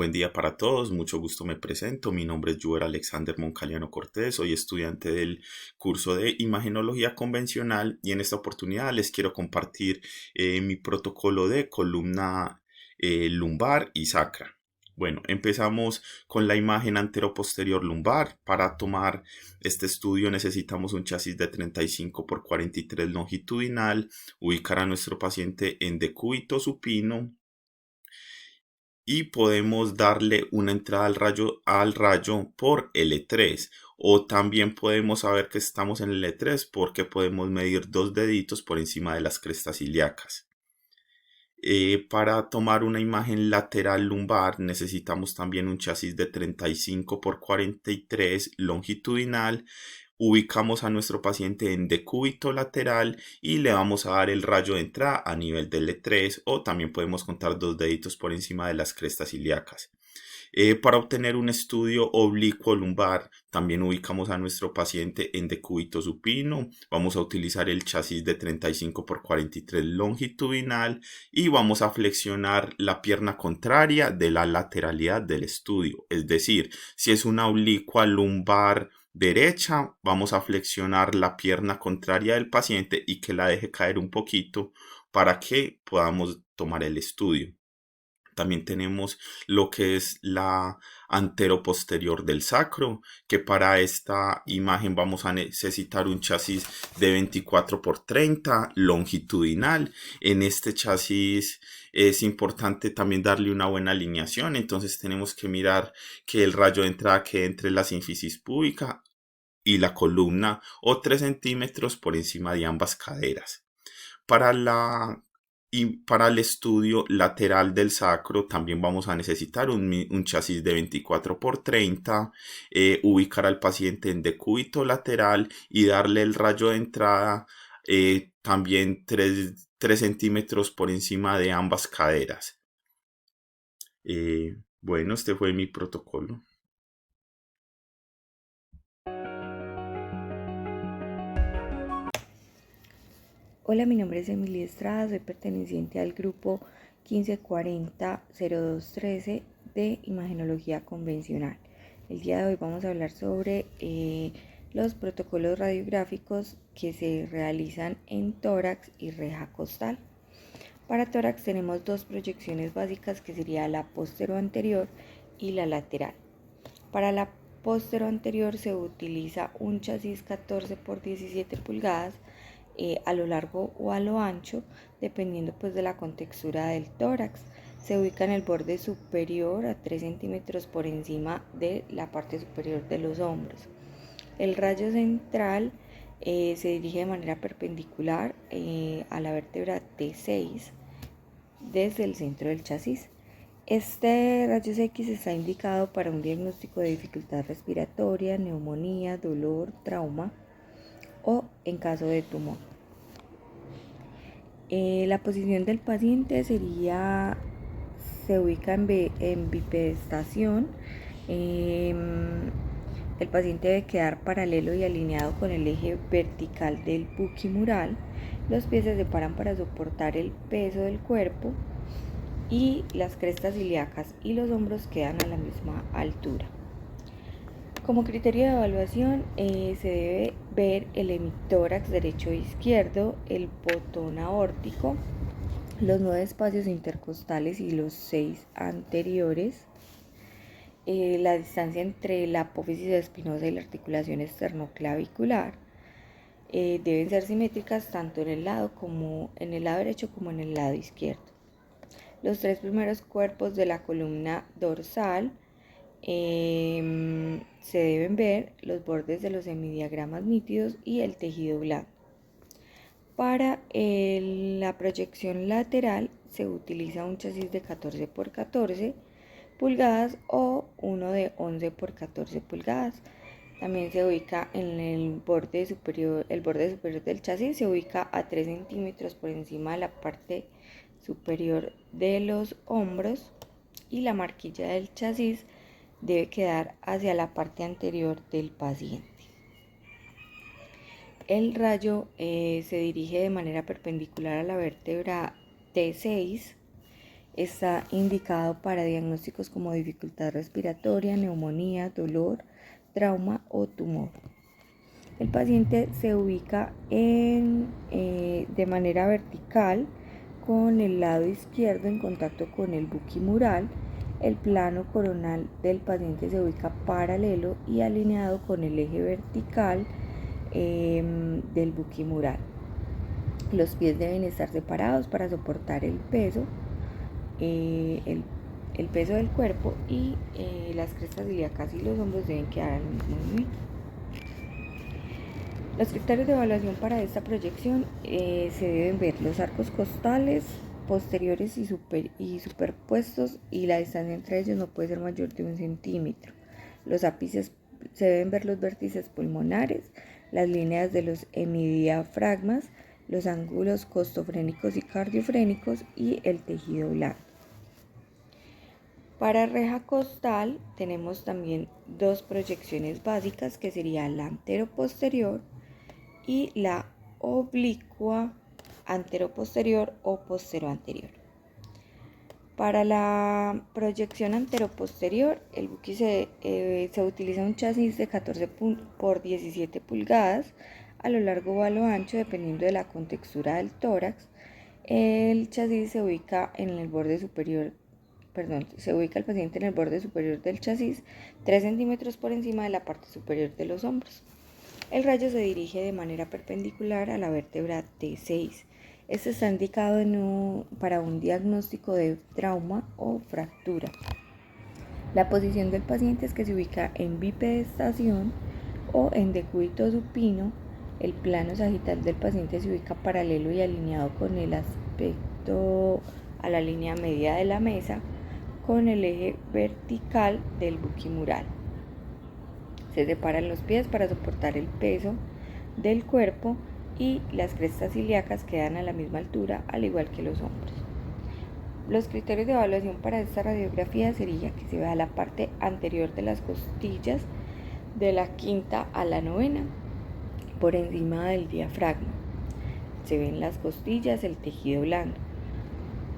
Buen día para todos, mucho gusto me presento. Mi nombre es Joel Alexander Moncaliano Cortés, soy estudiante del curso de Imagenología Convencional y en esta oportunidad les quiero compartir mi protocolo de columna lumbar y sacra. Bueno, empezamos con la imagen anteroposterior lumbar. Para tomar este estudio necesitamos un chasis de 35 por 43 longitudinal, ubicar a nuestro paciente en decúbito supino y podemos darle una entrada al rayo por L3, o también podemos saber que estamos en L3 porque podemos medir dos deditos por encima de las crestas ilíacas. Para tomar una imagen lateral lumbar necesitamos también un chasis de 35 por 43 longitudinal. Ubicamos a nuestro paciente en decúbito lateral y le vamos a dar el rayo de entrada a nivel del L3, o también podemos contar dos deditos por encima de las crestas ilíacas. Para obtener un estudio oblicuo lumbar, también ubicamos a nuestro paciente en decúbito supino. Vamos a utilizar el chasis de 35 por 43 longitudinal y vamos a flexionar la pierna contraria de la lateralidad del estudio. Es decir, si es una oblicua lumbar derecha, vamos a flexionar la pierna contraria del paciente y que la deje caer un poquito para que podamos tomar el estudio. También tenemos lo que es la anteroposterior del sacro, que para esta imagen vamos a necesitar un chasis de 24 por 30 longitudinal. En este chasis es importante también darle una buena alineación, entonces tenemos que mirar que el rayo de entrada quede entre la sínfisis púbica y la columna, o 3 centímetros por encima de ambas caderas. Para la y para el estudio lateral del sacro también vamos a necesitar un chasis de 24 por 30, ubicar al paciente en decúbito lateral y darle el rayo de entrada también 3 centímetros por encima de ambas caderas. Bueno, este fue mi protocolo. Hola, mi nombre es Emilia Estrada, soy perteneciente al grupo 1540-0213 de Imagenología Convencional. El día de hoy vamos a hablar sobre los protocolos radiográficos que se realizan en tórax y reja costal. Para tórax tenemos dos proyecciones básicas, que sería la postero-anterior y la lateral. Para la postero-anterior se utiliza un chasis 14 por 17 pulgadas a lo largo o a lo ancho, dependiendo pues de la contextura del tórax. Se ubica en el borde superior a 3 centímetros por encima de la parte superior de los hombros. El rayo central se dirige de manera perpendicular a la vértebra T6 desde el centro del chasis. Este rayos X está indicado para un diagnóstico de dificultad respiratoria, neumonía, dolor, trauma o en caso de tumor. La posición del paciente se ubica en bipedestación. El paciente debe quedar paralelo y alineado con el eje vertical del buquimural. Los pies se separan para soportar el peso del cuerpo y las crestas ilíacas y los hombros quedan a la misma altura. Como criterio de evaluación se debe ver el hemitórax derecho e izquierdo, el botón aórtico, los 9 espacios intercostales y los 6 anteriores, la distancia entre la apófisis espinosa y la articulación esternoclavicular. Deben ser simétricas tanto en el lado derecho como en el lado izquierdo. Los 3 primeros cuerpos de la columna dorsal se deben ver los bordes de los hemidiagramas nítidos y el tejido blando. Para la proyección lateral se utiliza un chasis de 14 por 14 pulgadas o uno de 11 por 14 pulgadas. También se ubica en el borde superior del chasis se ubica a 3 centímetros por encima de la parte superior de los hombros, y la marquilla del chasis debe quedar hacia la parte anterior del paciente. El rayo se dirige de manera perpendicular a la vértebra T6 Está indicado para diagnósticos como dificultad respiratoria, neumonía, dolor, trauma o tumor. El paciente se ubica de manera vertical con el lado izquierdo en contacto con el buquimural. El plano coronal del paciente se ubica paralelo y alineado con el eje vertical del buquimural. Los pies deben estar separados para soportar el peso, el peso del cuerpo, y las crestas ilíacas y los hombros deben quedar al mismo nivel. Los criterios de evaluación para esta proyección se deben ver los arcos costales posteriores y superpuestos, y la distancia entre ellos no puede ser mayor de 1 centímetro. Los ápices, se deben ver los vértices pulmonares, las líneas de los hemidiafragmas, los ángulos costofrénicos y cardiofrénicos y el tejido blando. Para reja costal tenemos también dos proyecciones básicas, que sería la anteroposterior y la oblicua anteroposterior o posteroanterior. Para la proyección anteroposterior, el buki se utiliza un chasis de 14 por 17 pulgadas a lo largo o a lo ancho, dependiendo de la contextura del tórax. El chasis se ubica en el borde superior, se ubica el paciente en el borde superior del chasis, 3 centímetros por encima de la parte superior de los hombros. El rayo se dirige de manera perpendicular a la vértebra T6. Este está indicado para un diagnóstico de trauma o fractura. La posición del paciente es que se ubica en bipedestación o en decúbito supino. El plano sagital del paciente se ubica paralelo y alineado con el aspecto a la línea media de la mesa, con el eje vertical del buquimural. Se separan los pies para soportar el peso del cuerpo y las crestas ilíacas quedan a la misma altura, al igual que los hombros. Los criterios de evaluación para esta radiografía sería que se vea la parte anterior de las costillas de la quinta a la novena por encima del diafragma. Se ven las costillas, el tejido blando.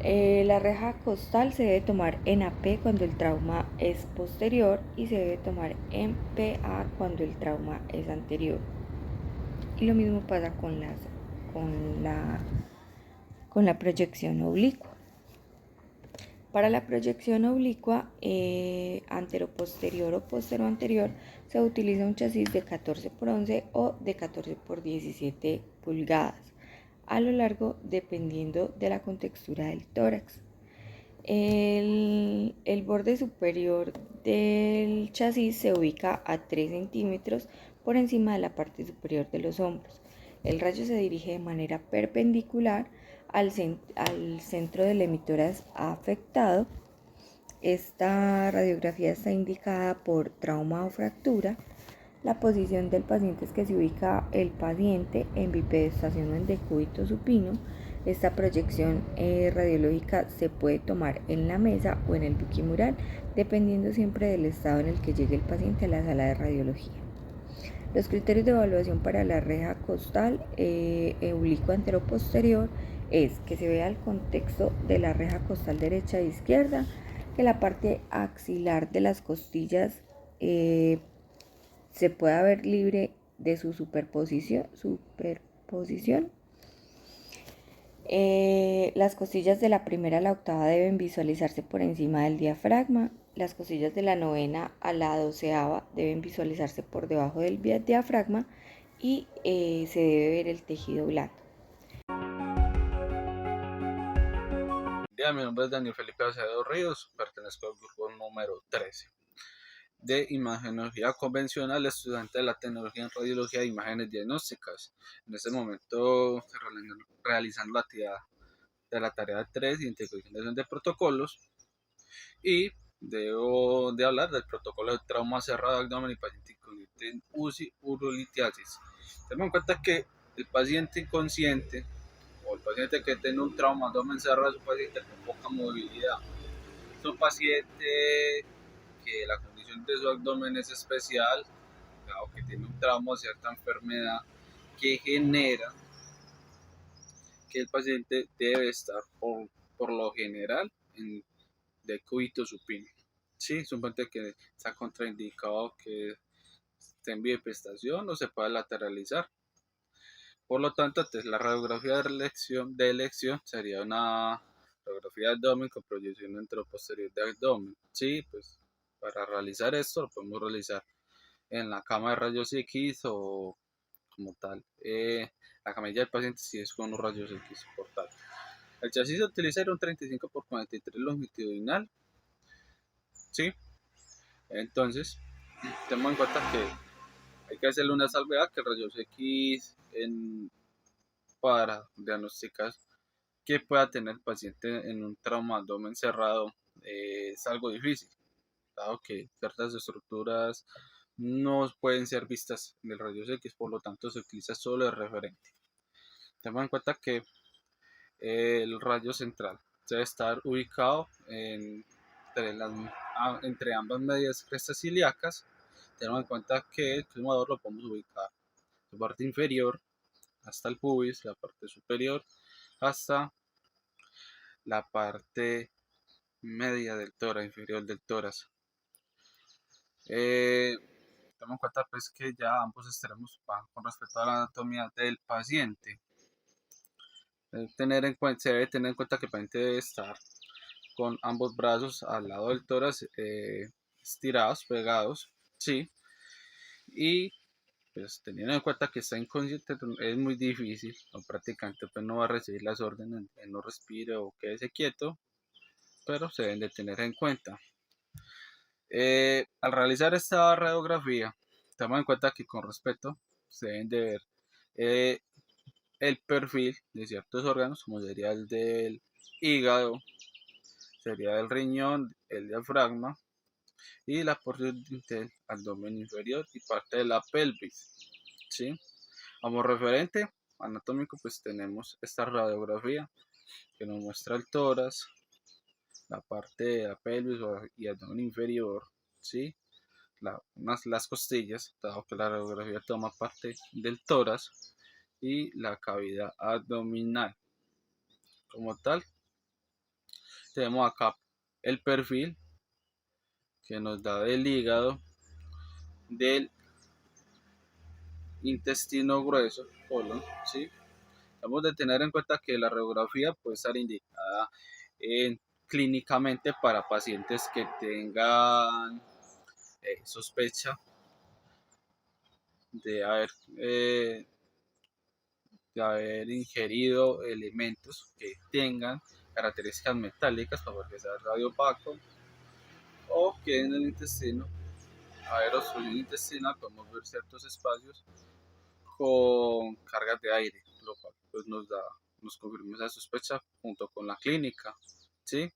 La reja costal se debe tomar en AP cuando el trauma es posterior y se debe tomar en PA cuando el trauma es anterior. Y lo mismo pasa con la proyección oblicua. Para la proyección oblicua anteroposterior o posteroanterior se utiliza un chasis de 14 por 11 o de 14 por 17 pulgadas a lo largo, dependiendo de la contextura del tórax. El borde superior del chasis se ubica a 3 centímetros por encima de la parte superior de los hombros. El rayo se dirige de manera perpendicular al centro del hemitórax afectado. Esta radiografía está indicada por trauma o fractura. La posición del paciente es que se ubica el paciente en bipedestación o en decúbito supino. Esta proyección radiológica se puede tomar en la mesa o en el buquimural, dependiendo siempre del estado en el que llegue el paciente a la sala de radiología. Los criterios de evaluación para la reja costal oblicua anteroposterior es que se vea el contexto de la reja costal derecha e izquierda, que la parte axilar de las costillas se pueda ver libre de su superposición. Las costillas de la primera a la octava deben visualizarse por encima del diafragma. Las costillas de la novena a la doceava deben visualizarse por debajo del diafragma y se debe ver el tejido blando. Mi nombre es Daniel Felipe Acevedo Ríos, pertenezco al grupo número 13 de imagenología convencional, estudiante de la tecnología en radiología de imágenes diagnósticas. En este momento realizando la actividad de la tarea 3, identificación de protocolos, y debo de hablar del protocolo de trauma cerrado de abdomen y paciente con UCI urolitiasis. Tenemos en cuenta que el paciente inconsciente o el paciente que tiene un trauma de abdomen cerrado es un paciente con poca movilidad. Es un paciente que la condición de su abdomen es especial, o que tiene un trauma o cierta enfermedad que genera que el paciente debe estar por lo general de cúbito supino. Sí, es un paciente que está contraindicado que se envíe prestación o se pueda lateralizar. Por lo tanto, la radiografía de elección sería una radiografía de abdomen con proyección enteroposterior de abdomen. Sí, pues para realizar esto lo podemos realizar en la cama de rayos X o como tal. La camilla del paciente si es con los rayos X portátil. El chasis se utiliza un 35 por 43 longitudinal. Sí, entonces tenemos en cuenta que hay que hacerle una salvedad que el rayos X para diagnosticar que pueda tener el paciente en un trauma abdomen cerrado es algo difícil, dado que ciertas estructuras no pueden ser vistas en el rayos X, por lo tanto se utiliza solo el referente. Tenemos en cuenta que el rayo central debe estar ubicado entre ambas medias crestas ilíacas. Tenemos en cuenta que el climador lo podemos ubicar en la parte inferior hasta el pubis, la parte superior hasta la parte media del tórax, inferior del tórax. Tenemos en cuenta pues que ya ambos extremos van con respecto a la anatomía del paciente. Se debe tener en cuenta que el paciente debe estar con ambos brazos al lado del tórax estirados, pegados, sí, y pues teniendo en cuenta que está inconsciente es muy difícil, o prácticamente pues no va a recibir las órdenes, no respire o quédese quieto, pero se deben de tener en cuenta. Al realizar esta radiografía, tenemos en cuenta que con respeto se deben de ver eh, el perfil de ciertos órganos, como sería el del hígado, sería el riñón, el diafragma y la porción del abdomen inferior y parte de la pelvis. ¿Sí? Como referente anatómico, pues tenemos esta radiografía que nos muestra el tórax, la parte de la pelvis y abdomen inferior, ¿sí? Las costillas, dado que la radiografía toma parte del tórax y la cavidad abdominal. Como tal, tenemos acá el perfil que nos da del hígado, del intestino grueso, colon, ¿sí? Debemos de tener en cuenta que la radiografía puede estar indicada clínicamente para pacientes que tengan sospecha de haber, eh, de haber ingerido elementos que tengan características metálicas, como que sea radio opaco, o que en el intestino, haber obstrucción intestinal, podemos ver ciertos espacios con cargas de aire, lo cual pues nos confirma esa sospecha junto con la clínica, ¿sí?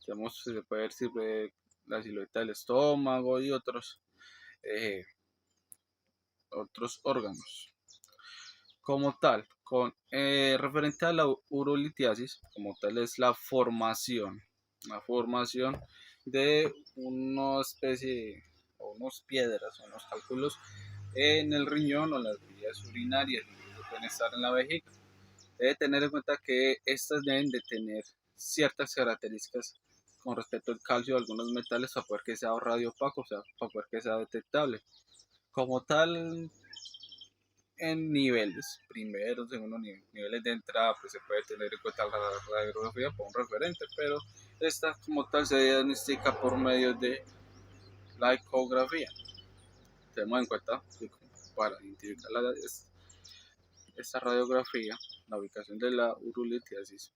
Digamos, se puede ver si la silueta del estómago y eh, otros órganos. Como tal, referente a la urolitiasis, como tal es la formación de una especie o unos piedras o unos cálculos en el riñón o en las vías urinarias, que pueden estar en la vejiga. Debe tener en cuenta que estas deben de tener ciertas características con respecto al calcio o algunos metales para poder que sea radio opaco, o sea, para poder que sea detectable. Como tal, en niveles, primero, segundo niveles de entrada, pues se puede tener en cuenta la radiografía por un referente, pero esta como tal se diagnostica por medio de la ecografía. Tenemos en cuenta que para identificar esta radiografía, la ubicación de la urolitiasis,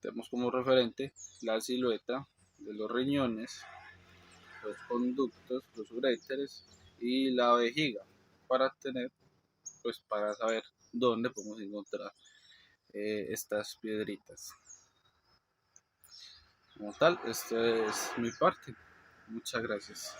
tenemos como referente la silueta de los riñones, los conductos, los uréteres y la vejiga para tener, pues para saber dónde podemos encontrar estas piedritas. Como tal, esta es mi parte. Muchas gracias.